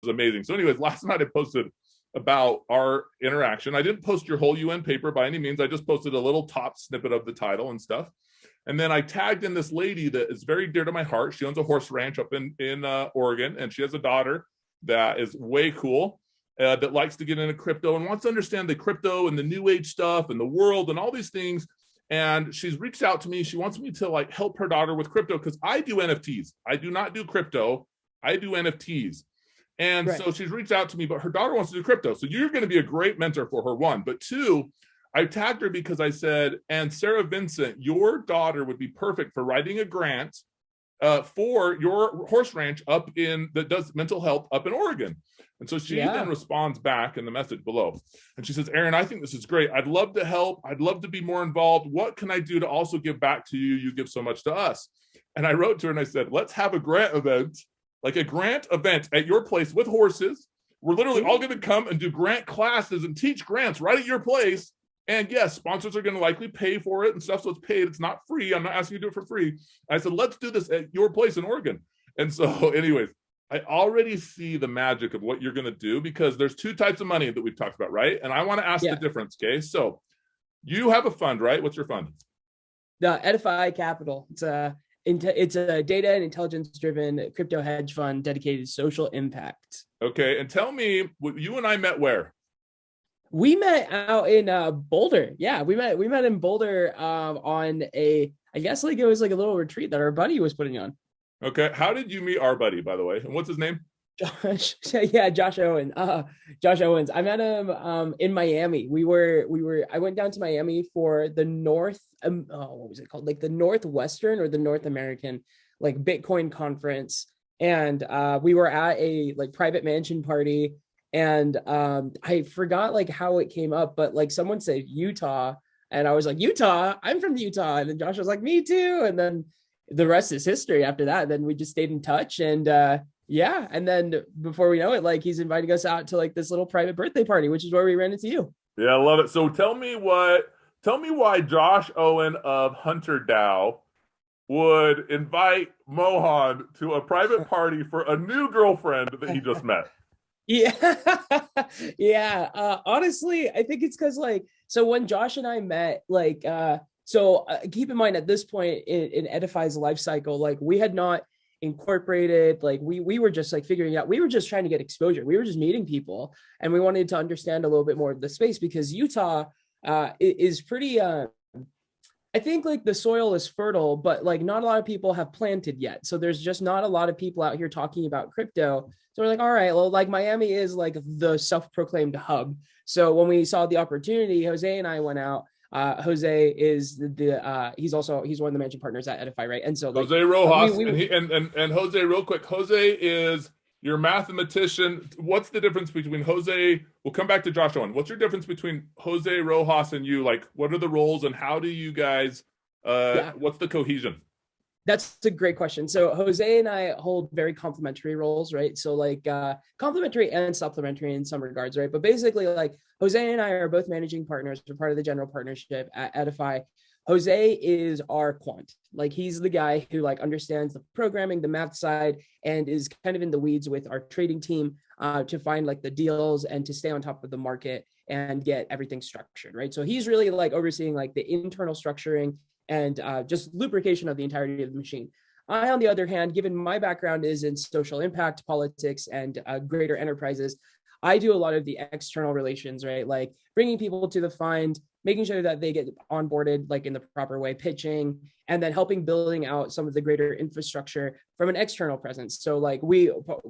amazing. So anyways, last night I posted about our interaction. I didn't post your whole UN paper by any means. I just posted a little top snippet of the title and stuff. And then I tagged in this lady that is very dear to my heart. She owns a horse ranch up in Oregon, and she has a daughter that is way cool, that likes to get into crypto and wants to understand the crypto and the new age stuff and the world and all these things. And she's reached out to me. She wants me to like help her daughter with crypto because I do NFTs. I do not do crypto. I do NFTs. And so she's reached out to me, but her daughter wants to do crypto. So you're going to be a great mentor for her, one. But two, I tagged her because I said, and Sarah Vincent, your daughter would be perfect for writing a grant for your horse ranch up in that does mental health up in Oregon. And so she then responds back in the message below. And she says, Aaron, I think this is great. I'd love to help. I'd love to be more involved. What can I do to also give back to you? You give so much to us. And I wrote to her and I said, let's have a grant event, like a grant event at your place with horses. We're literally all going to come and do grant classes and teach grants right at your place. And yes, sponsors are going to likely pay for it and stuff. So it's paid. It's not free. I'm not asking you to do it for free. I said, let's do this at your place in Oregon. And so anyways, I already see the magic of what you're going to do because there's two types of money that we've talked about, right? And I want to ask the difference, okay? So you have a fund, right? What's your fund? The Edify Capital. It's a data and intelligence-driven crypto hedge fund dedicated to social impact. Okay, and tell me, you and I met where? We met out in Boulder. Yeah, we met in Boulder on I guess like it was like a little retreat that our buddy was putting on. Okay, how did you meet our buddy, by the way? And what's his name? Josh. Yeah, Josh Owen. Josh Owens. I met him in Miami. I went down to Miami for the what was it called? Like the Northwestern or the North American like Bitcoin conference. And we were at a like private mansion party. And I forgot like how it came up, but like someone said Utah. And I was like, Utah, I'm from Utah. And then Josh was like, me too. And then the rest is history after that. Then we just stayed in touch and and then before we know it, like he's inviting us out to like this little private birthday party, which is where we ran into you. Yeah, I love it. So tell me why Josh Owen of Hunter DAO would invite Mohan to a private party for a new girlfriend that he just met. Honestly, I think it's because like, so when Josh and I met, like, keep in mind at this point in Edify's life cycle, like we had not incorporated, like we were just like figuring out, we were just trying to get exposure. We were just meeting people and we wanted to understand a little bit more of the space because Utah is pretty, I think like the soil is fertile, but like not a lot of people have planted yet. So there's just not a lot of people out here talking about crypto. So we're like, all right, well, like Miami is like the self-proclaimed hub. So when we saw the opportunity, Jose and I went out. Jose is he's one of the managing partners at Edify, right? And so like, Jose Rojas, and Jose, real quick, Jose is your mathematician. What's the difference between Jose? We'll come back to Josh Owen. What's your difference between Jose Rojas and you? Like, what are the roles and how do you guys? What's the cohesion? That's a great question. So Jose and I hold very complementary roles, right? So like complementary and supplementary in some regards, right? But basically like Jose and I are both managing partners. We're part of the general partnership at Edify. Jose is our quant. Like he's the guy who like understands the programming, the math side, and is kind of in the weeds with our trading team to find like the deals and to stay on top of the market and get everything structured, right? So he's really like overseeing like the internal structuring and just lubrication of the entirety of the machine. I, on the other hand, given my background is in social impact, politics, and greater enterprises, I do a lot of the external relations, right? Like bringing people to the fund, making sure that they get onboarded like in the proper way, pitching, and then helping building out some of the greater infrastructure from an external presence. So like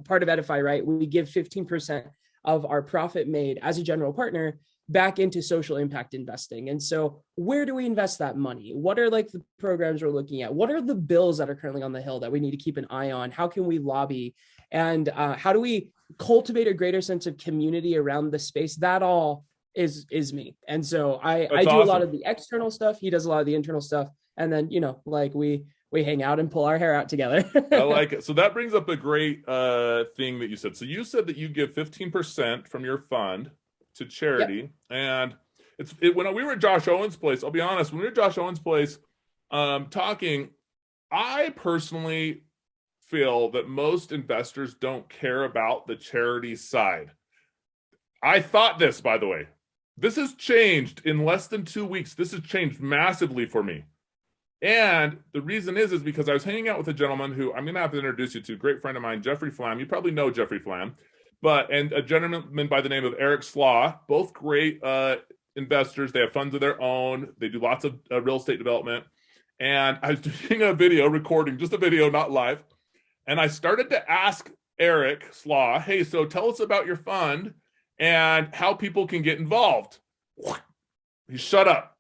part of Edify, right? We give 15% of our profit made as a general partner back into social impact investing. And so where do we invest that money? What are like the programs we're looking at? What are the bills that are currently on the Hill that we need to keep an eye on? How can we lobby? And how do we cultivate a greater sense of community around the space? That all is me. And so I do awesome. A lot of the external stuff. He does a lot of the internal stuff. And then, you know, like we hang out and pull our hair out together. I like it. So that brings up a great thing that you said. So you said that you give 15% from your fund to charity. Yep. And when we were at Josh Owen's place, I'll be honest, when we were at Josh Owen's place talking, I personally feel that most investors don't care about the charity side. I thought this, by the way. This has changed in less than 2 weeks. This has changed massively for me. And the reason is because I was hanging out with a gentleman who I'm going to have to introduce you to, great friend of mine, Jeffrey Flam. You probably know Jeffrey Flam, and a gentleman by the name of Eric Slaw, both great investors. They have funds of their own. They do lots of real estate development. And I was doing a video recording, just a video, not live. And I started to ask Eric Slaw, hey, so tell us about your fund and how people can get involved. He shut up.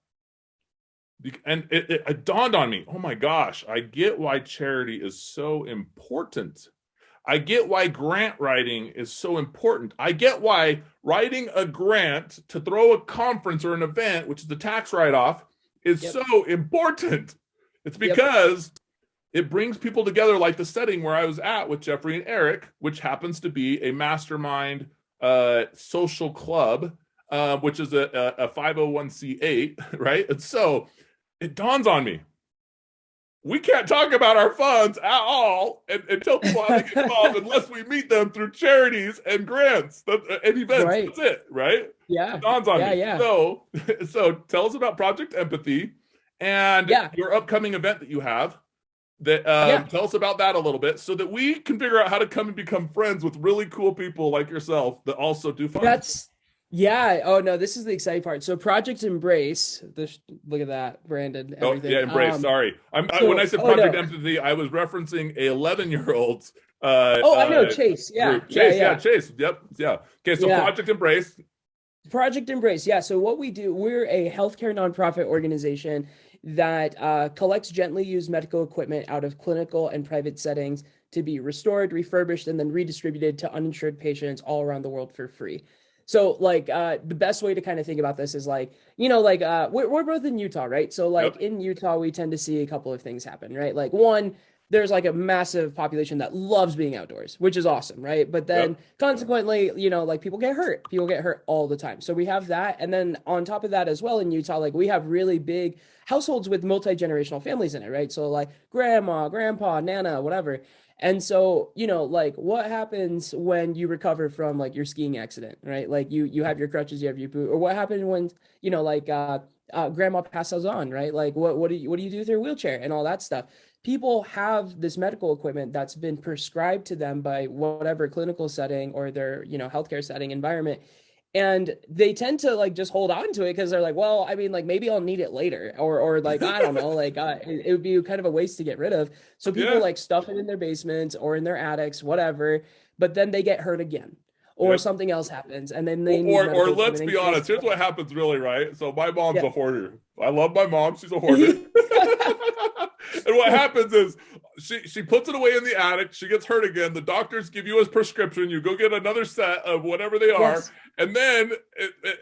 And it dawned on me, oh my gosh, I get why charity is so important. I get why grant writing is so important. I get why writing a grant to throw a conference or an event, which is the tax write-off, is so important. It's because it brings people together, like the setting where I was at with Jeffrey and Eric, which happens to be a mastermind social club, which is a 501c8, right? And so it dawns on me, we can't talk about our funds at all and tell people how to get involved unless we meet them through charities and grants and events. Right. That's it, right? Yeah. It dawns on me. Yeah. So tell us about Project Empathy and your upcoming event that you have. Tell us about that a little bit so that we can figure out how to come and become friends with really cool people like yourself that also do funds. Oh no, this is the exciting part. So Project Embrace, look at that, Brandon. Everything. Embrace. Sorry, when I said Project Empathy, I was referencing a 11-year-old's. I know Chase. Yeah, group. Chase. Yep. Yeah. Okay, so Project Embrace. Project Embrace. Yeah. So what we do, we're a healthcare nonprofit organization that collects gently used medical equipment out of clinical and private settings to be restored, refurbished, and then redistributed to uninsured patients all around the world for free. So the best way to kind of think about this is we're both in Utah, right? So in Utah, we tend to see a couple of things happen, right? Like one, there's like a massive population that loves being outdoors, which is awesome, right? But then consequently, people get hurt. People get hurt all the time. So we have that. And then on top of that as well in Utah, we have really big households with multi-generational families in it, right? So like grandma, grandpa, nana, whatever. And so, what happens when you recover from your skiing accident, right? Like you have your crutches, you have your boot, or what happened when, grandma passes on, right? Like what do you do with your wheelchair and all that stuff? People have this medical equipment that's been prescribed to them by whatever clinical setting or their, healthcare setting environment. And they tend to just hold on to it because they're like, well, I mean, maybe I'll need it later, or I don't know, it would be kind of a waste to get rid of. So people stuff it in their basements or in their attics, whatever. But then they get hurt again, or something else happens, and then they or let's be honest. Here's what happens, really, right? So my mom's a hoarder. I love my mom; she's a hoarder. And what happens is she puts it away in the attic. She gets hurt again. The doctors give you a prescription. You go get another set of whatever they are. Yes. And then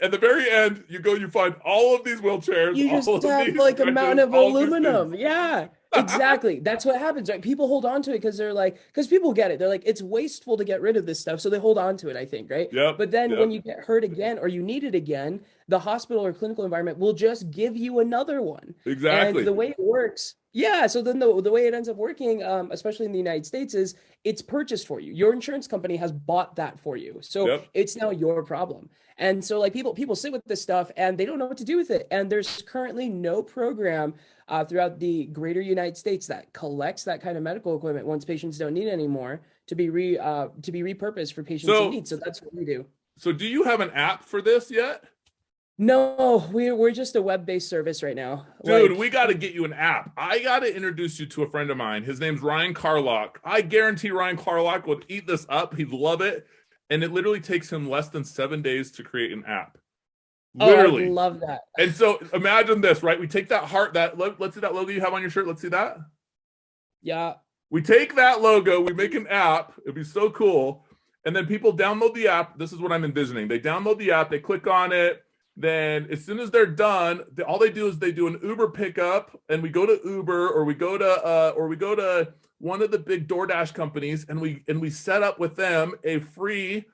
at the very end, you find all of these wheelchairs. You just have a mountain of aluminum. Yeah, exactly. That's what happens, right? People hold on to it because people get it. They're like, it's wasteful to get rid of this stuff. So they hold on to it, I think, right? Yep. But then when you get hurt again or you need it again, the hospital or clinical environment will just give you another one. Exactly. And the way it works. Yeah. So then the way it ends up working, especially in the United States, is it's purchased for you. Your insurance company has bought that for you. So it's now your problem. And so people sit with this stuff and they don't know what to do with it. And there's currently no program throughout the greater United States that collects that kind of medical equipment once patients don't need it anymore to be repurposed for patients in need. So that's what we do. So do you have an app for this yet? No, we're just a web-based service right now. Dude, we got to get you an app. I got to introduce you to a friend of mine. His name's Ryan Carlock. I guarantee Ryan Carlock would eat this up. He'd love it. And it literally takes him less than 7 days to create an app. Literally. I love that. And so imagine this, right? We take that heart, let's see that logo you have on your shirt. Let's see that. Yeah. We take that logo, we make an app. It'd be so cool. And then people download the app. This is what I'm envisioning. They download the app, they click on it. Then as soon as they're done, all they do is they do an Uber pickup, and we go to Uber or we go to one of the big DoorDash companies, and we set up with them a free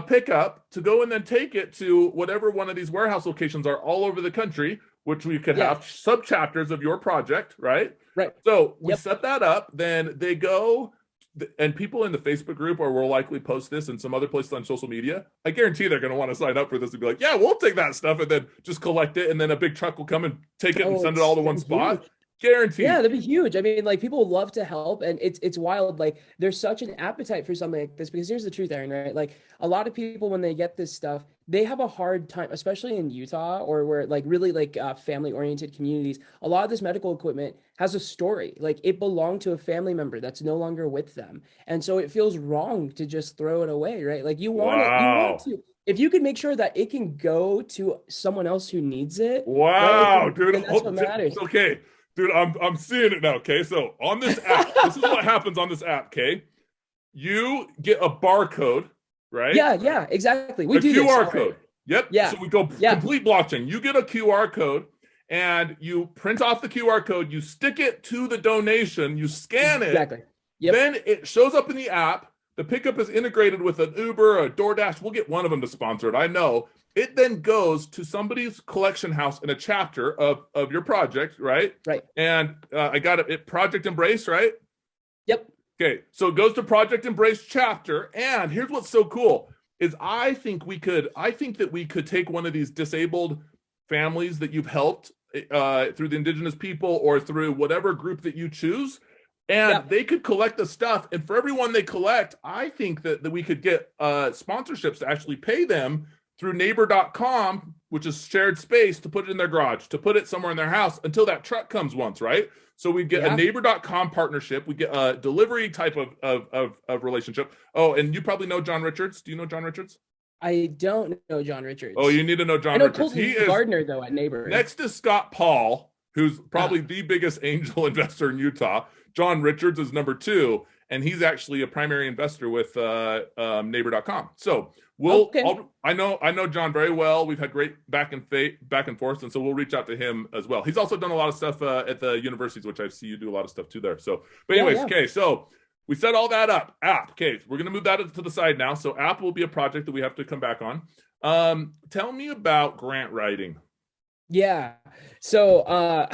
pickup to go and then take it to whatever one of these warehouse locations are all over the country, which we could have sub chapters of your project, right? Right. So we set that up. Then they go and people in the Facebook group, or will likely post this and some other places on social media, I guarantee they're going to want to sign up for this and be like, yeah, we'll take that stuff and then just collect it. And then a big truck will come and take it and send it all to one spot. Huge. Guaranteed. Yeah, that'd be huge. I mean, like people love to help, and it's wild. Like there's such an appetite for something like this because here's the truth, Aaron, right? Like a lot of people when they get this stuff, they have a hard time, especially in Utah or where like really like family oriented communities. A lot of this medical equipment has a story. Like it belonged to a family member that's no longer with them, and so it feels wrong to just throw it away, right? Like you want it, you want to. If you could make sure that it can go to someone else who needs it, wow, right? dude, That's what matters. Okay. Dude, I'm seeing it now. Okay, so on this app, this is what happens on this app. Okay, you get a barcode, right? Yeah, exactly. We a do QR this. code. Yep. Yeah. So we go complete blockchain. You get a QR code, and you print off the QR code. You stick it to the donation. You scan it. Exactly. Yep. Then it shows up in the app. The pickup is integrated with an Uber, a DoorDash. We'll get one of them to sponsor it. I know. It then goes to somebody's collection house in a chapter of your project, right? Right. And I got it, Project Embrace, right? Yep. Okay, so it goes to Project Embrace chapter. And here's what's so cool is I think that we could take one of these disabled families that you've helped through the indigenous people or through whatever group that you choose, and they could collect the stuff. And for everyone they collect, I think that we could get sponsorships to actually pay them through neighbor.com, which is shared space, to put it in their garage, to put it somewhere in their house until that truck comes once, right? So we get a neighbor.com partnership. We get a delivery type of relationship. Oh, and you probably know John Richards. Do you know John Richards? I don't know John Richards. Oh, you need to know John Richards. He is Gardner, though, at Neighbor. Next to Scott Paul, who's probably the biggest angel investor in Utah. John Richards is number 2, and he's actually a primary investor with neighbor.com. So I know John very well. We've had great back and forth, and so we'll reach out to him as well. He's also done a lot of stuff at the universities, which I see you do a lot of stuff too there. So, but anyways, okay, so we set all that up. App, okay, we're gonna move that to the side now. So app will be a project that we have to come back on. Tell me about grant writing. Yeah. So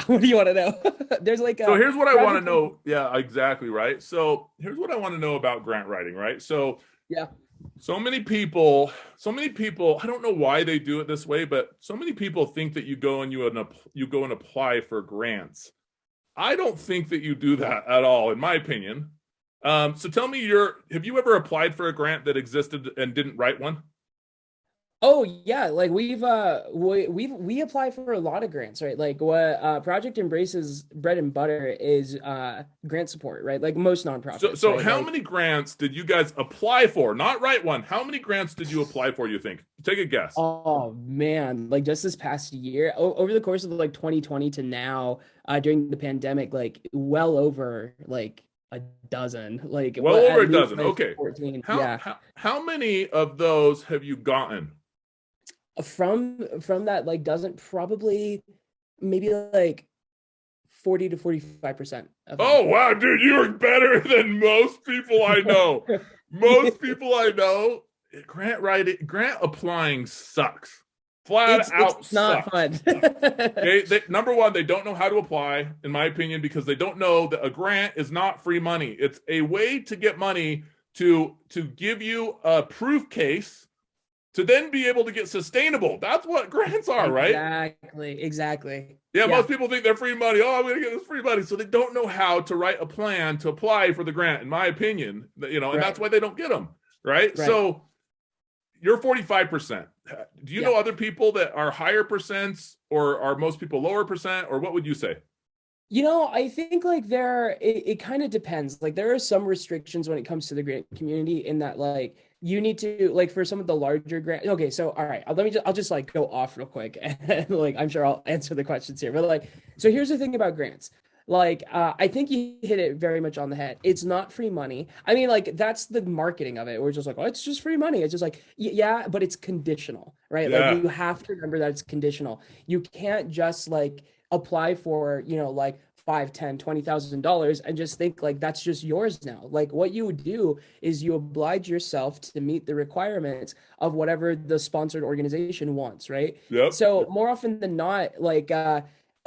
what do you want to know? There's like so here's what I want to know. Yeah, exactly, right. So here's what I want to know about grant writing, right? So so many people, I don't know why they do it this way, but so many people think that you go and apply for grants. I don't think that you do that at all, in my opinion. So tell me, have you ever applied for a grant that existed and didn't write one? Oh yeah, like we apply for a lot of grants, right? Like what Project Embrace's bread and butter is grant support, right? Like most nonprofits. So right? how many grants did you guys apply for? Not write one. How many grants did you apply for, you think? Take a guess. Oh man, like just this past year, over the course of like 2020 to now, during the pandemic, like well over like a dozen, like well over a dozen. Like okay. 14. How many of those have you gotten? From that, like doesn't probably maybe like 40 to 45%. Oh wow, dude, you're better than most people I know. Most people I know, grant applying sucks. Flat out it's not fun. Number one, they don't know how to apply, in my opinion, because they don't know that a grant is not free money. It's a way to get money to give you a proof case to then be able to get sustainable. That's what grants are, right? Exactly. Yeah, most people think they're free money. Oh, I'm going to get this free money. So they don't know how to write a plan to apply for the grant, in my opinion, and that's why they don't get them, right? So you're 45%. Do you know other people that are higher percents, or are most people lower percent, or what would you say? I think like it kind of depends. Like there are some restrictions when it comes to the grant community in that like you need to like for some of the larger grant. Okay, so all right, I'll just like go off real quick and like I'm sure I'll answer the questions here. But like, so here's the thing about grants. Like, I think you hit it very much on the head. It's not free money. I mean, like that's the marketing of it. We're just like, oh, it's just free money. It's just like, yeah, but it's conditional, right? Like you have to remember that it's conditional. You can't just like apply for, like $5, $10, $20,000 and just think like that's just yours now. Like what you would do is you oblige yourself to meet the requirements of whatever the sponsored organization wants, right? So more often than not, like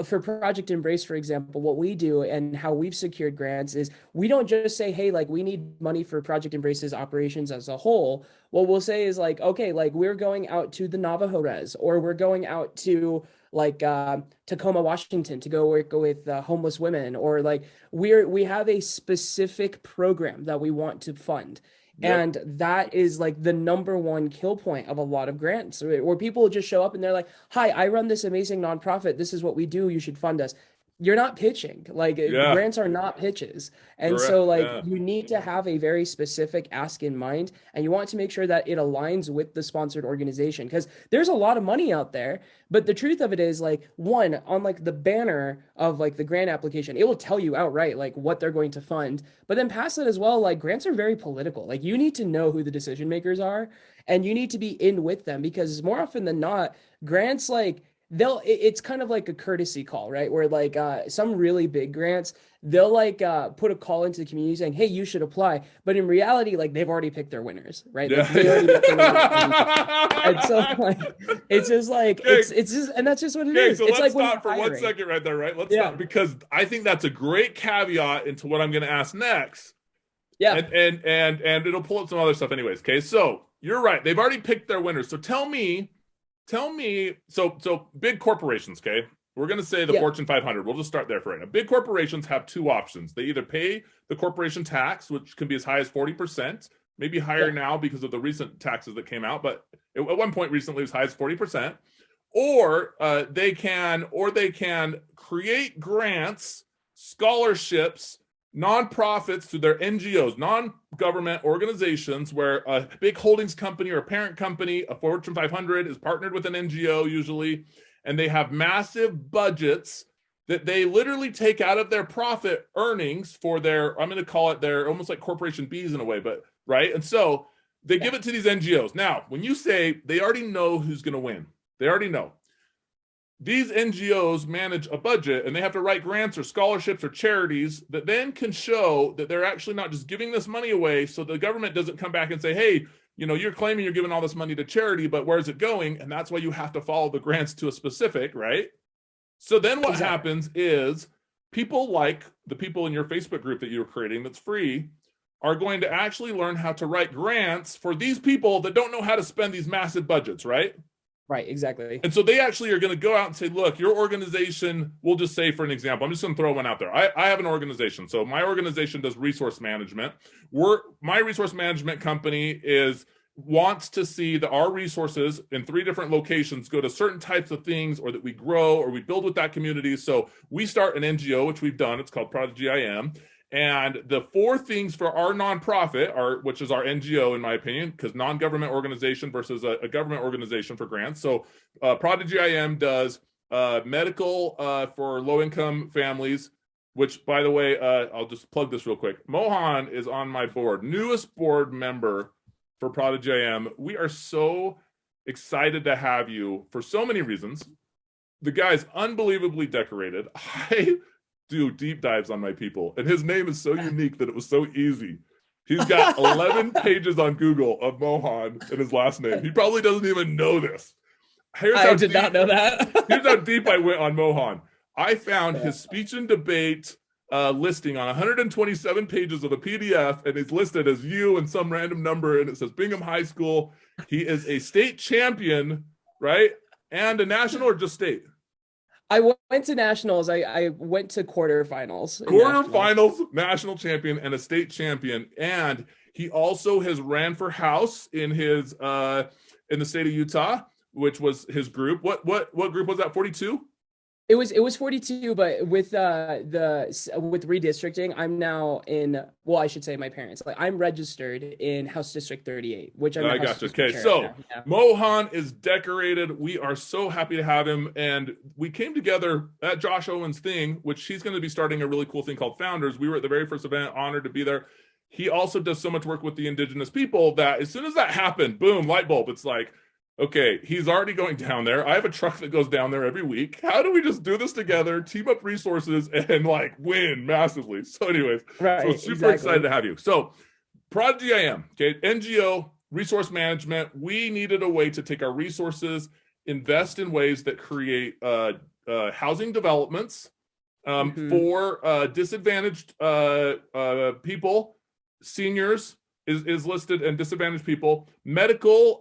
for Project Embrace, for example, what we do and how we've secured grants is we don't just say, hey, like we need money for Project Embrace's operations as a whole. What we'll say is like, okay, like we're going out to the Navajo Res, or we're going out to like Tacoma, Washington to go work with homeless women, or like we have a specific program that we want to fund. Yep. And that is like the number one kill point of a lot of grants, where people just show up and they're like, hi, I run this amazing nonprofit. This is what we do. You should fund us. You're not pitching. Like Yeah. grants are not pitches. And Correct. so like Yeah. you need to have a very specific ask in mind, and you want to make sure that it aligns with the sponsored organization, because there's a lot of money out there. But the truth of it is, like, one, on like the banner of like the grant application, it will tell you outright like what they're going to fund. But then past that as well, like grants are very political. Like you need to know who the decision makers are, and you need to be in with them, because more often than not, grants like it's kind of like a courtesy call, right? Where like some really big grants, they'll like put a call into the community saying, hey, you should apply. But in reality, like they've already picked their winners, right? Yeah. Like, they already picked their winners. And so like it's just like it's just, and that's just what it is. So It's let's like stop for 1 second right there, right? Let's Yeah. stop, because I think that's a great caveat into what I'm going to ask next. Yeah. And it'll pull up some other stuff anyways. Okay. So you're right. They've already picked their winners. So tell me, so big corporations, okay? We're going to say the Yeah. Fortune 500. We'll just start there for right now. Big corporations have two options. They either pay the corporation tax, which can be as high as 40%, maybe higher Yeah. now because of the recent taxes that came out, but at one point recently it was as high as 40%. Or they can create grants, scholarships, nonprofits through their NGOs, non-government organizations, where a big holdings company or a parent company, a Fortune 500, is partnered with an NGO usually, and they have massive budgets that they literally take out of their profit earnings for their, I'm going to call it their, almost like corporation Bs in a way, but right. And so they give it to these NGOs. Now, when you say they already know who's going to win, they already know. These NGOs manage a budget, and they have to write grants or scholarships or charities that then can show that they're actually not just giving this money away. So the government doesn't come back and say, hey, you know, you're claiming you're giving all this money to charity, but where's it going? And that's why you have to follow the grants to a specific, right? So then what happens is people like the people in your Facebook group that you're creating that's free are going to actually learn how to write grants for these people that don't know how to spend these massive budgets, right? Right, exactly. And so they actually are going to go out and say, look, your organization, we'll just say, for an example, I'm just going to throw one out there. I have an organization. So my organization does resource management. My resource management company wants to see that our resources in 3 different locations go to certain types of things, or that we grow or we build with that community. So we start an NGO, which we've done. It's called Prodigy IM. And the 4 things for our nonprofit which is our NGO, in my opinion, because non-government organization versus a government organization for grants. So Prodigy IM does medical for low-income families, which, by the way, I'll just plug this real quick. Mohan is on my board, newest board member for Prodigy IM. We are so excited to have you for so many reasons. The guy's unbelievably decorated. I do deep dives on my people, and his name is so unique that it was so easy. He's got 11 pages on Google of Mohan and his last name. He probably doesn't even know this. I did not know that. Here's how deep I went on Mohan. I found his speech and debate listing on 127 pages of a PDF, and it's listed as you and some random number, and it says Bingham High School. He is a state champion, right? And a national, or just state? I went to nationals. I went to quarterfinals. Quarterfinals, national champion, and a state champion. And he also has ran for House in his in the state of Utah, which was his group. What group was that? 42? It was 42, but with redistricting, I'm now in. Well, I should say my parents. Like, I'm registered in House District 38, which I got you. Okay, so yeah. Mohan is decorated. We are so happy to have him, and we came together at Josh Owen's thing, which he's going to be starting a really cool thing called Founders. We were at the very first event, honored to be there. He also does so much work with the indigenous people that as soon as that happened, boom, light bulb. It's like, okay, he's already going down there. I have a truck that goes down there every week. How do we just do this together, team up resources, and like win massively? So anyways, so super excited to have you. So Prodigy IM, okay, NGO, resource management. We needed a way to take our resources, invest in ways that create housing developments for disadvantaged people, seniors is listed, and disadvantaged people, medical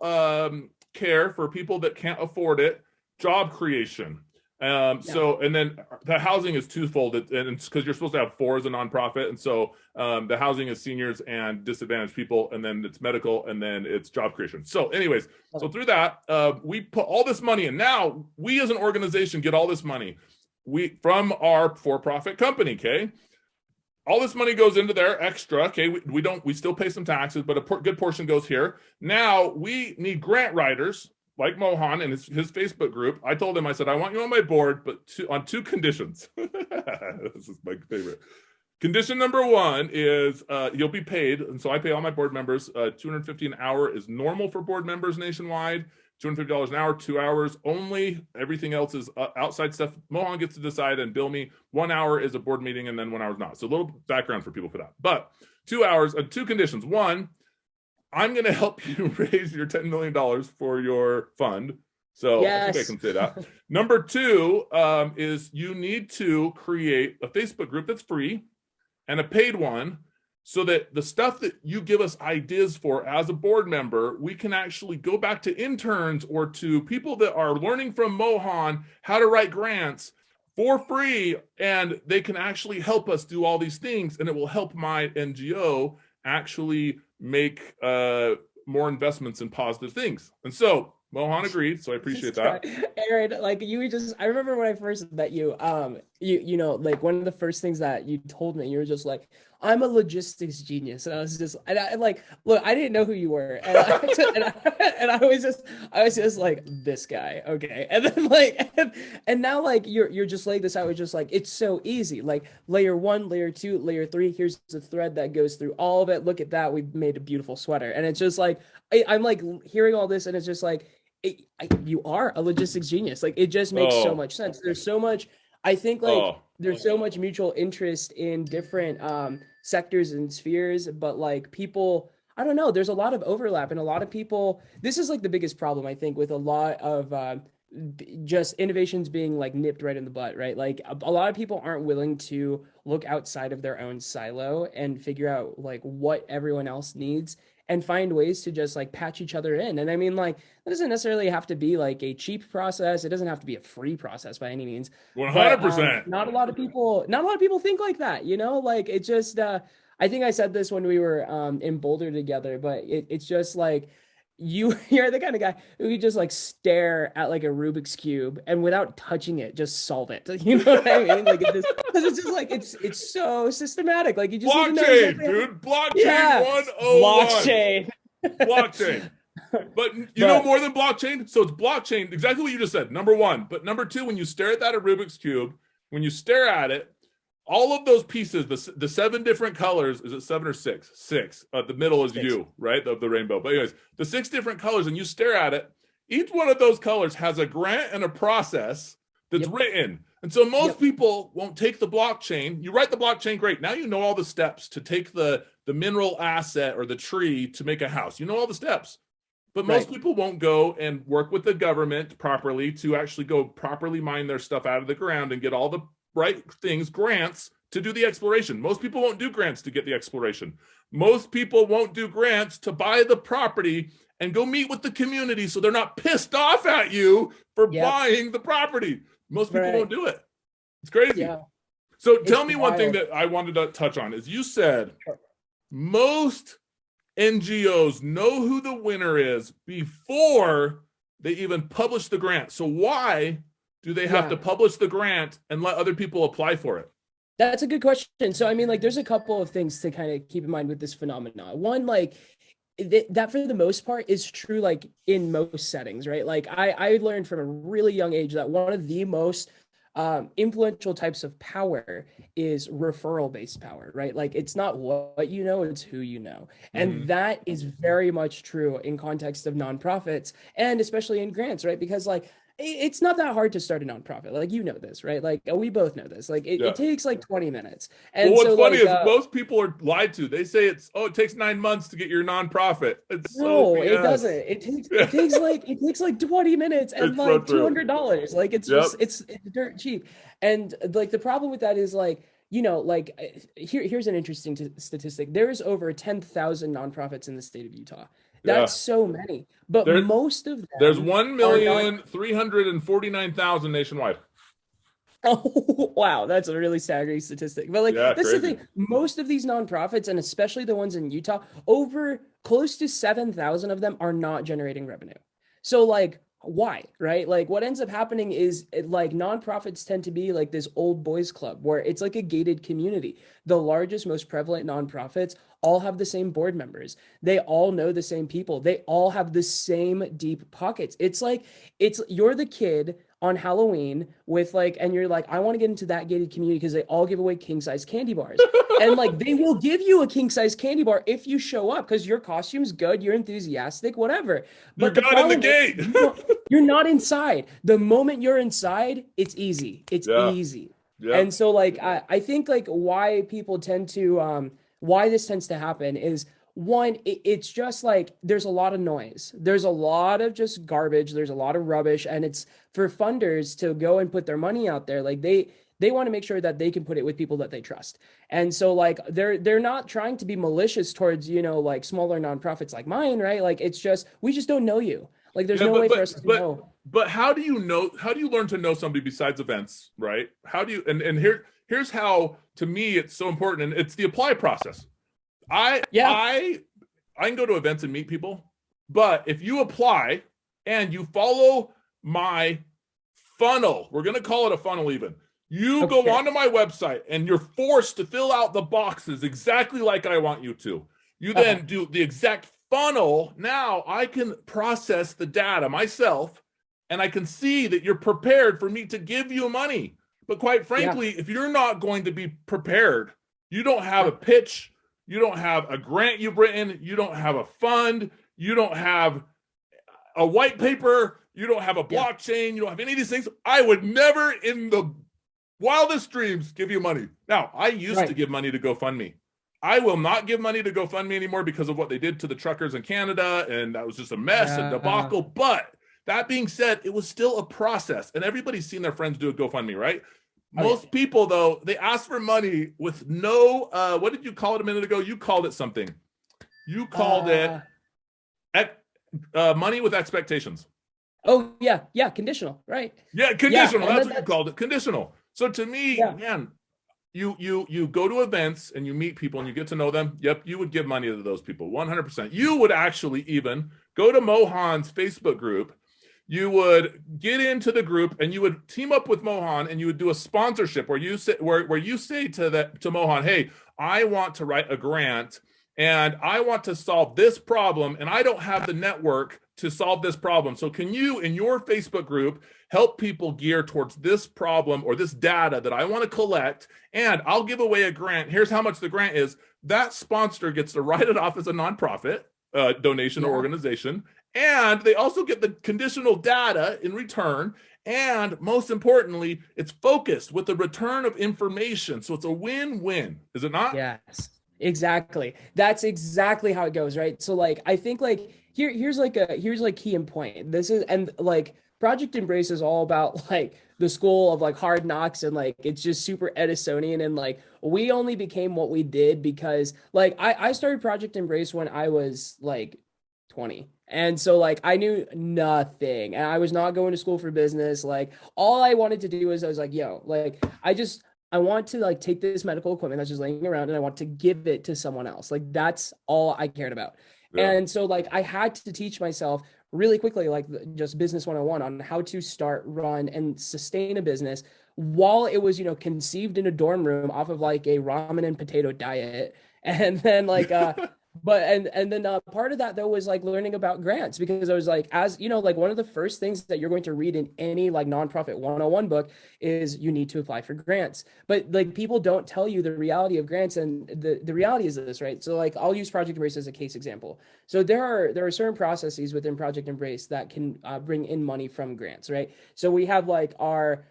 care for people that can't afford it, job creation. So, and then the housing is twofold, and it's because you're supposed to have 4 as a nonprofit. And so the housing is seniors and disadvantaged people, and then it's medical, and then it's job creation. So anyways, so through that, we put all this money in. Now we as an organization get all this money from our for-profit company. Okay. All this money goes into there extra. Okay. We still pay some taxes, but a good portion goes here. Now we need grant writers like Mohan and his Facebook group. I told him, I said, I want you on my board, but on 2 conditions. This is my favorite. Condition number 1 is you'll be paid. And so I pay all my board members. $250 an hour is normal for board members nationwide. $250 an hour, 2 hours only. Everything else is outside stuff. Mohan gets to decide and bill me. 1 hour is a board meeting, and then 1 hour is not. So a little background for people for that. But 2 hours, 2 conditions. 1, I'm going to help you raise your $10 million for your fund. So yes. I think I can say that. Number 2 is you need to create a Facebook group that's free and a paid one, so that the stuff that you give us ideas for as a board member, we can actually go back to interns or to people that are learning from Mohan how to write grants for free, and they can actually help us do all these things, and it will help my NGO actually make more investments in positive things. And so Mohan agreed, so I appreciate that. Aaron, like I remember when I first met you, you know, like one of the first things that you told me, you were just like, I'm a logistics genius. And I was just, and I like, look, I didn't know who you were. And I was just like, this guy. Okay. And then like, and now like, you're just like this. I was just like, it's so easy. Like layer 1, layer 2, layer 3, here's the thread that goes through all of it. Look at that. We've made a beautiful sweater. And it's just like, I'm like hearing all this, and it's just like, you are a logistics genius. Like it just makes so much sense. There's so much, I think like there's so much mutual interest in different sectors and spheres, but like people, I don't know, there's a lot of overlap, and a lot of people, this is like the biggest problem I think with a lot of just innovations being like nipped right in the butt, right? Like a lot of people aren't willing to look outside of their own silo and figure out like what everyone else needs and find ways to just like patch each other in. And I mean, like, it doesn't necessarily have to be like a cheap process. It doesn't have to be a free process by any means. 100%. But, not a lot of people think like that, you know, like it just, I think I said this when we were in Boulder together, but it's just like, you're the kind of guy who could just like stare at like a Rubik's cube and without touching it, just solve it. You know what I mean? Like it's just like it's so systematic. Like you just blockchain, need to know exactly dude. Blockchain 101. Blockchain. But you know more than blockchain. So it's blockchain. Exactly what you just said. Number 1. But number 2, when you stare at that Rubik's cube, when you stare at it, all of those pieces, the 7 different colors, is it 7 or 6? 6. The middle is 6. You, right? Of the rainbow. But anyways, the 6 different colors, and you stare at it, each one of those colors has a grant and a process that's written. And so most people won't take the blockchain. You write the blockchain, great. Now you know all the steps to take the mineral asset or the tree to make a house. You know all the steps. But most people won't go and work with the government properly to actually go properly mine their stuff out of the ground and get all the right things, grants, to do the exploration. Most people won't do grants to get the exploration. Most people won't do grants to buy the property and go meet with the community so they're not pissed off at you for buying the property. Most people won't do it. It's crazy. Yeah. So tell me one thing that I wanted to touch on is you said most NGOs know who the winner is before they even publish the grant. So why do they have to publish the grant and let other people apply for it? That's a good question. So, I mean, like, there's a couple of things to kind of keep in mind with this phenomenon. One, like, that for the most part is true, like, in most settings, right? Like, I learned from a really young age that one of the most influential types of power is referral-based power, right? Like, it's not what you know, it's who you know. And that is very much true in context of nonprofits and especially in grants, right? Because, like, It's not that hard to start a nonprofit. Like, you know this, right? Like, we both know this. Like, Yeah. it takes like 20 minutes. Well, And what's so funny like, is most people are lied to. They say it takes 9 months to get your nonprofit. It's so no, it doesn't. BS. It takes like 20 minutes and It's so like true. $200. Like, it's Yep. just it's dirt cheap. And like the problem with that is like, like here's an interesting statistic. There's over 10,000 nonprofits in the state of Utah. Yeah. That's so many, but There, most of there's them are not. 1,349,000 nationwide. Oh, wow, that's a really staggering statistic. But like, Yeah, that's the crazy. thing. Most of these nonprofits, and especially the ones in Utah, over close to 7,000 of them are not generating revenue. So like, why, right? Like, what ends up happening is like nonprofits tend to be like this old boys club where it's like a gated community. The largest, most prevalent nonprofits all have the same board members. They all know the same people. They all have the same deep pockets. It's like you're the kid on Halloween with like, and you're like, I want to get into that gated community because they all give away king size candy bars. And like, they will give you a king size candy bar if you show up because your costume's good, you're enthusiastic, whatever. You But the got in the problem is gate. you're not inside. The moment you're inside, it's easy. It's Yeah. easy. Yep. And so like, I think like why people tend to, why this tends to happen is one, it's just like there's a lot of noise. There's a lot of just garbage. There's a lot of rubbish. And it's for funders to go and put their money out there. Like they want to make sure that they can put it with people that they trust. And so like they're not trying to be malicious towards, like smaller nonprofits like mine, right? Like it's just we just don't know you. Like there's Yeah, no way for us to know. but how do you know, how do you learn to know somebody besides events, right? How do you, and here's how, to me it's so important, and it's the apply process. Yeah. I can go to events and meet people, but if you apply and you follow my funnel, we're going to call it a funnel even. You go Okay. onto my website and you're forced to fill out the boxes exactly like I want you to. You then do the exact funnel. Now I can process the data myself and I can see that you're prepared for me to give you money. But quite frankly, if you're not going to be prepared, you don't have a pitch, you don't have a grant you've written, you don't have a fund, you don't have a white paper, you don't have a blockchain, you don't have any of these things, I would never in the wildest dreams give you money. Now, I used to give money to GoFundMe. I will not give money to GoFundMe anymore because of what they did to the truckers in Canada, and that was just a mess and debacle. But that being said, it was still a process, and everybody's seen their friends do a GoFundMe, right? Most people, though, they ask for money with no, what did you call it a minute ago? You called it something. You called it money with expectations. Oh, yeah, conditional, right? Yeah, conditional. Yeah, that's what you called it, conditional. So to me, man, you go to events and you meet people and you get to know them. Yep, you would give money to those people, 100%. You would actually even go to Mohan's Facebook group. You would get into the group and you would team up with Mohan and you would do a sponsorship where you say to Mohan, hey, I want to write a grant and I want to solve this problem and I don't have the network to solve this problem. So can you, in your Facebook group, help people gear towards this problem or this data that I want to collect, and I'll give away a grant. Here's how much the grant is. That sponsor gets to write it off as a nonprofit donation or organization. And they also get the conditional data in return. And most importantly, it's focused with the return of information. So it's a win-win, is it not? Yes, exactly. That's exactly how it goes, right? So like, I think like here's key and point. This is, and like Project Embrace is all about like the school of like hard knocks, and like it's just super Edisonian, and like we only became what we did because like I started Project Embrace when I was like 20. And so like I knew nothing and I was not going to school for business. Like all I wanted to do is I was like, yo, like I want to like take this medical equipment that's just laying around and I want to give it to someone else. Like that's all I cared about. Yeah. And so like I had to teach myself really quickly, like just business 101 on how to start, run, and sustain a business while it was, conceived in a dorm room off of like a ramen and potato diet. And then like But and then part of that though was like learning about grants, because I was like, as you know, like one of the first things that you're going to read in any like nonprofit 101 book is you need to apply for grants. But like people don't tell you the reality of grants, and the reality is this, right? So like I'll use Project Embrace as a case example. So there are certain processes within Project Embrace that can bring in money from grants, right? So we have like our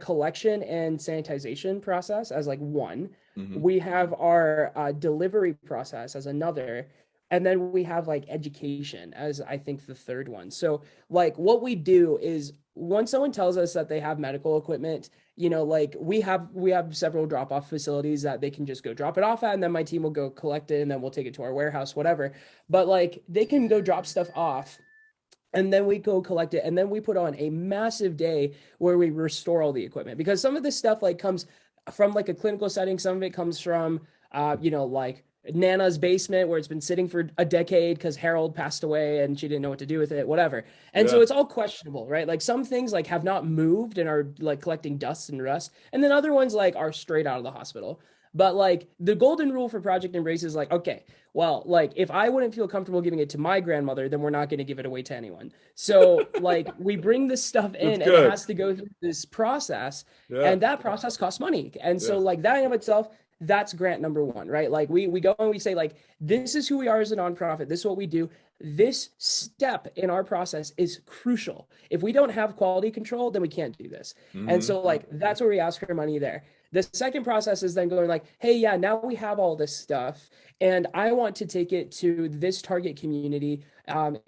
collection and sanitization process as like one. Mhm. We have our delivery process as another, and then we have like education as I think the third one. So like what we do is when someone tells us that they have medical equipment, you know, like we have several drop off facilities that they can just go drop it off at, and then my team will go collect it, and then we'll take it to our warehouse, whatever. But like they can go drop stuff off, and then we go collect it, and then we put on a massive day where we restore all the equipment, because some of this stuff like comes from like a clinical setting, some of it comes from like Nana's basement where it's been sitting for a decade because Harold passed away and she didn't know what to do with it, whatever. And so Yeah. it's all questionable, right? Like some things like have not moved and are like collecting dust and rust, and then other ones like are straight out of the hospital. But like the golden rule for Project Embrace is like, okay, well, like if I wouldn't feel comfortable giving it to my grandmother, then we're not going to give it away to anyone. So like we bring this stuff That's in, and it good. has to go through this process, Yeah. and that process costs money. And Yeah. so like that in of itself, that's grant number one, right? Like we go and we say like, this is who we are as a nonprofit, this is what we do. This step in our process is crucial. If we don't have quality control, then we can't do this. And Hmm. so like that's where we ask for money there. The second process is then going like, hey, yeah, now we have all this stuff, and I want to take it to this target community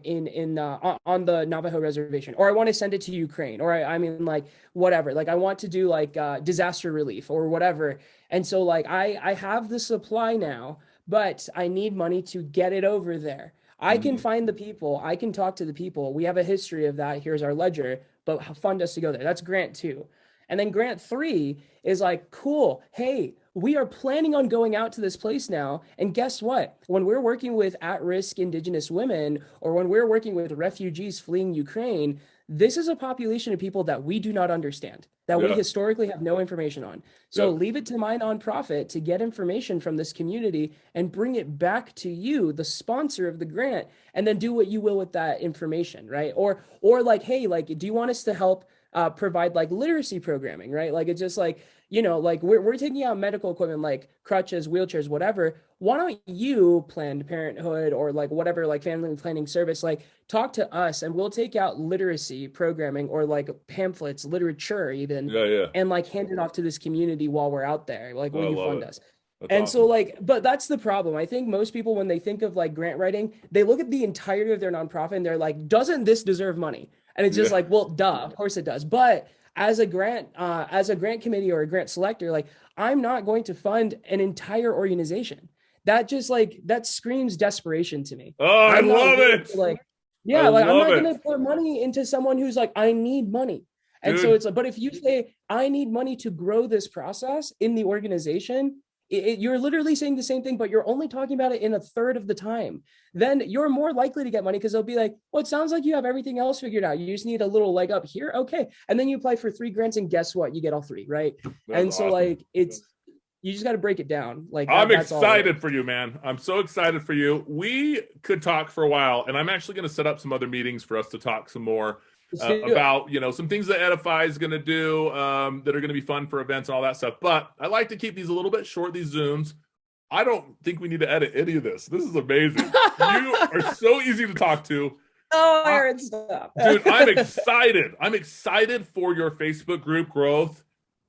in on the Navajo reservation, or I want to send it to Ukraine, or I mean like whatever. Like I want to do like disaster relief or whatever. And so like I have the supply now, but I need money to get it over there. I can Hmm. find the people, I can talk to the people. We have a history of that. Here's our ledger, but fund us to go there. That's grant two. And then grant three is like, cool. Hey, we are planning on going out to this place now. And guess what? When we're working with at risk Indigenous women, or when we're working with refugees fleeing Ukraine, this is a population of people that we do not understand, that we Yeah. historically have no information on. So Yep. leave it to my nonprofit to get information from this community and bring it back to you, the sponsor of the grant, and then do what you will with that information, right? Or like, hey, like, do you want us to help provide like literacy programming, right? Like it's just like, like we're taking out medical equipment like crutches, wheelchairs, whatever. Why don't you, Planned Parenthood, or like whatever, like family planning service, like talk to us, and we'll take out literacy programming or like pamphlets, literature even, Yeah. Yeah. and like hand it off to this community while we're out there. Like, I will you love fund it. us? That's And so awesome. like, but that's the problem. I think most people, when they think of like grant writing, they look at the entirety of their nonprofit and they're like, doesn't this deserve money? And it's just Yeah. like, well, duh, of course it does. But as a grant committee or a grant selector, like I'm not going to fund an entire organization. That just like that screams desperation to me. Oh, I I'm not love willing it. to like, I yeah, like I'm love not it, gonna put money into someone who's like, I need money. And so dude. it's like, but if you say I need money to grow this process in the organization, you're literally saying the same thing, but you're only talking about it in a third of the time. Then you're more likely to get money because they'll be like, well, it sounds like you have everything else figured out. You just need a little leg up here. Okay. And then you apply for 3 grants, and guess what? You get all three, right? That's And so awesome. like you just got to break it down. Like I'm that's all it is. excited for you, man. I'm so excited for you. We could talk for a while, and I'm actually going to set up some other meetings for us to talk some more Let's do it. about some things that Edify is going to do that are going to be fun for events and all that stuff. But I like to keep these a little bit short. These Zooms. I don't think we need to edit any of this. This is amazing. You are so easy to talk to. Oh, Uh, Aaron, stop. Dude, I'm excited. I'm excited for your Facebook group growth,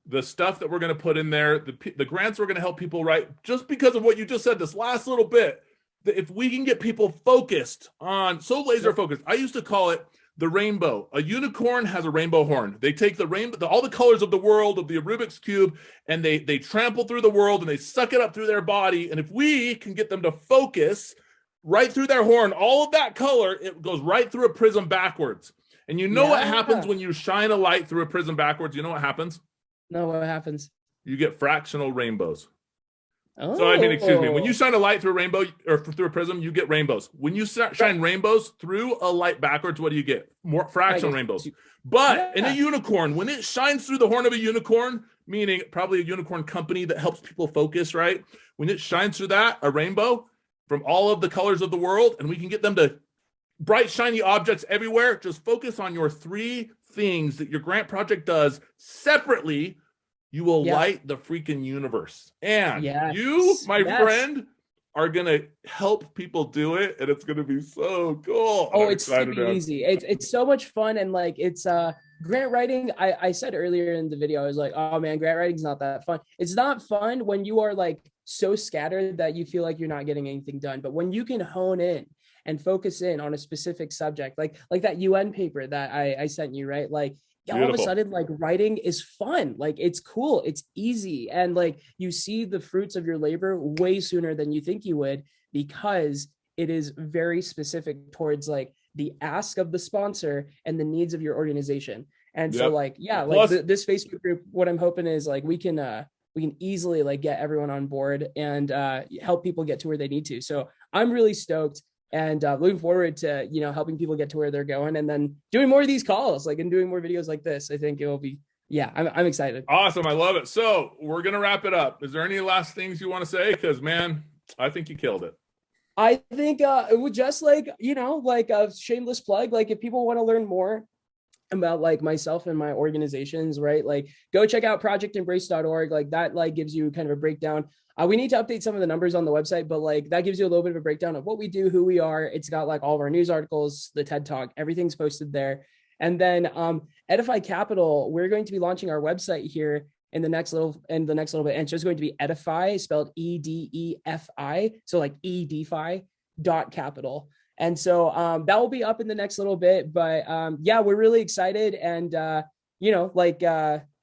the stuff that we're going to put in there, the grants we're going to help people write, just because of what you just said, this last little bit. That if we can get people focused on, so laser focused, I used to call it the rainbow. A unicorn has a rainbow horn. They take the rainbow, all the colors of the world, of the Rubik's Cube, and they trample through the world and they suck it up through their body. And if we can get them to focus right through their horn, all of that color, it goes right through a prism backwards. And you know what happens Yeah. when you shine a light through a prism backwards? You know what happens? No, what happens? You get fractional rainbows. Oh, So, I mean, excuse me, when you shine a light through a rainbow or through a prism, you get rainbows. When you shine rainbows through a light backwards, what do you get? More fractional rainbows. But in a unicorn, when it shines through the horn of a unicorn, meaning probably a unicorn company that helps people focus, right? When it shines through that, a rainbow, from all of the colors of the world, and we can get them to bright, shiny objects everywhere. Just focus on your 3 things that your grant project does separately. You will light the freaking universe. And you, my friend, are going to help people do it. And it's going to be so cool. Oh, it's super easy. It's so much fun. And like, it's grant writing. I said earlier in the video, I was like, oh man, grant writing's not that fun. It's not fun when you are like so scattered that you feel like you're not getting anything done. But when you can hone in and focus in on a specific subject, like that UN paper that I sent you, right? Like, all of a sudden, like writing is fun. Like it's cool, it's easy, and like you see the fruits of your labor way sooner than you think you would, because it is very specific towards like the ask of the sponsor and the needs of your organization. And so like, like this Facebook group, what I'm hoping is like we can easily like get everyone on board and help people get to where they need to. So I'm really stoked. And looking forward to, helping people get to where they're going, and then doing more of these calls, like, and doing more videos like this. I think it will be, I'm excited. Awesome. I love it. So we're going to wrap it up. Is there any last things you want to say? Because, man, I think you killed it. I think it would just like, like a shameless plug, like if people want to learn more about like myself and my organizations, right? Like go check out projectembrace.org. Like that like gives you kind of a breakdown. We need to update some of the numbers on the website, but like that gives you a little bit of a breakdown of what we do, who we are. It's got like all of our news articles, the TED Talk, everything's posted there. And then Edify Capital, we're going to be launching our website here in the next little bit. And it's just going to be Edify, spelled EDEFI. So like edfi.capital. And so that will be up in the next little bit. But we're really excited. And,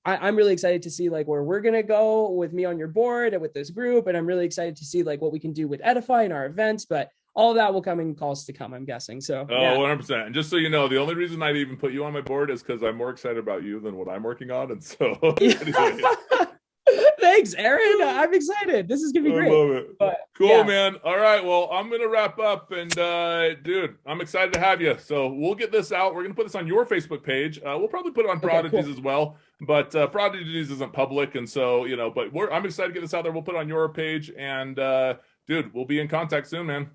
I'm really excited to see like where we're going to go with me on your board and with this group. And I'm really excited to see like what we can do with Edify and our events. But all of that will come in calls to come, I'm guessing. So 100%. And just so you know, the only reason I'd even put you on my board is because I'm more excited about you than what I'm working on. And so anyway. Thanks, Aaron. I'm excited. This is gonna be great. I love it. But, cool, man. All right. Well, I'm gonna wrap up, and dude, I'm excited to have you. So we'll get this out. We're gonna put this on your Facebook page. We'll probably put it on Prodigies as well, but Prodigies isn't public, and so But I'm excited to get this out there. We'll put it on your page, and dude, we'll be in contact soon, man.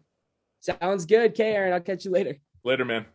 Sounds good. Okay, Aaron. I'll catch you later. Later, man.